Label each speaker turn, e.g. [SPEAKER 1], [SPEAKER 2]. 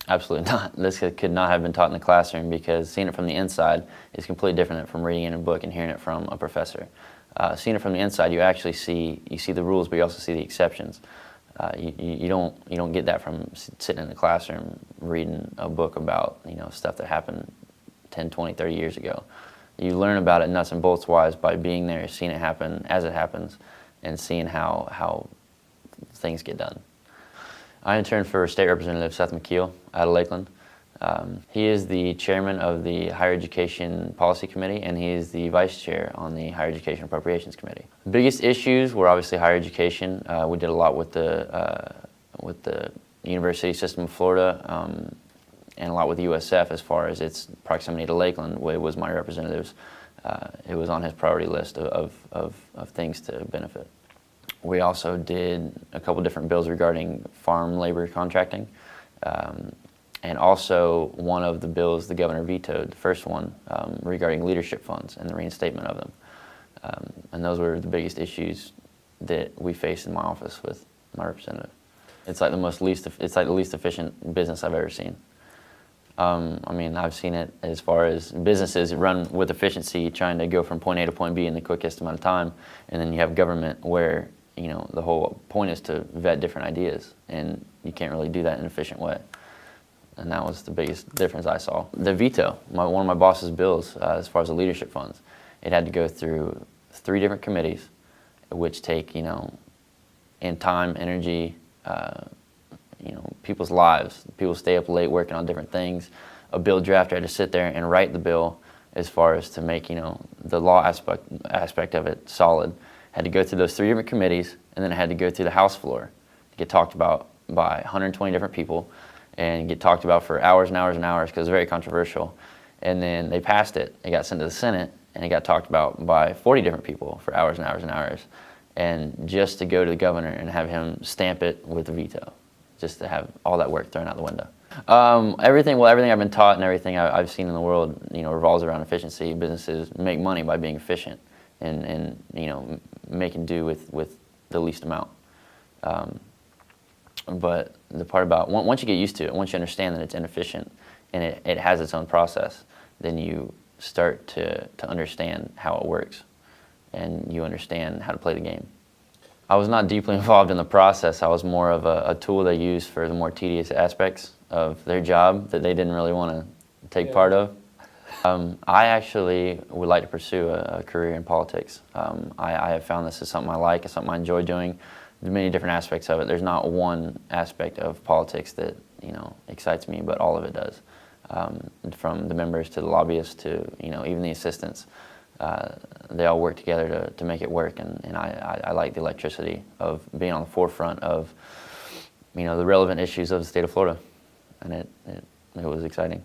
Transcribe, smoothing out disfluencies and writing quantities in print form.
[SPEAKER 1] Absolutely not. This could not have been taught in the classroom because seeing it from the inside is completely different from reading it in a book and hearing it from a professor. Seeing it from the inside, you actually see the rules, but you also see the exceptions. You don't get that from sitting in the classroom reading a book about stuff that happened 10, 20, 30 years ago. You learn about it nuts and bolts wise by being there, seeing it happen as it happens, and seeing how things get done. I interned for State Representative Seth McKeel out of Lakeland. He is the chairman of the Higher Education Policy Committee, and he is the vice chair on the Higher Education Appropriations Committee. The biggest issues were obviously higher education. We did a lot with the university system of Florida, and a lot with the USF as far as its proximity to Lakeland. It was my representative's. It was on his priority list of things to benefit. We also did a couple different bills regarding farm labor contracting. And also one of the bills the governor vetoed, the first one, regarding leadership funds and the reinstatement of them. And those were the biggest issues that we faced in my office with my representative. It's like the least efficient business I've ever seen. I mean, I've seen it as far as businesses run with efficiency, trying to go from point A to point B in the quickest amount of time, and then you have government where the whole point is to vet different ideas, and you can't really do that in an efficient way. And that was the biggest difference I saw. The veto, one of my boss's bills, as far as the leadership funds, it had to go through 3 different committees, which take, in time, energy, people's lives. People stay up late working on different things. A bill drafter had to sit there and write the bill as far as to make, the law aspect of it solid. Had to go through those 3 different committees, and then it had to go through the House floor to get talked about by 120 different people, and get talked about for hours and hours and hours because it was very controversial. And then they passed it. It got sent to the Senate, and it got talked about by 40 different people for hours and hours and hours. And just to go to the governor and have him stamp it with a veto, just to have all that work thrown out the window. Everything I've been taught and everything I've seen in the world, revolves around efficiency. Businesses make money by being efficient and making do with the least amount. But the part about, once you get used to it, once you understand that it's inefficient and it has its own process, then you start to understand how it works, and you understand how to play the game. I was not deeply involved in the process. I was more of a tool they used for the more tedious aspects of their job that they didn't really want to take part of. I actually would like to pursue a career in politics. I have found this is something I like, it's something I enjoy doing. There's many different aspects of it. There's not one aspect of politics that excites me, but all of it does. From the members to the lobbyists to even the assistants, they all work together to make it work. And I like the electricity of being on the forefront of the relevant issues of the state of Florida, and it was exciting.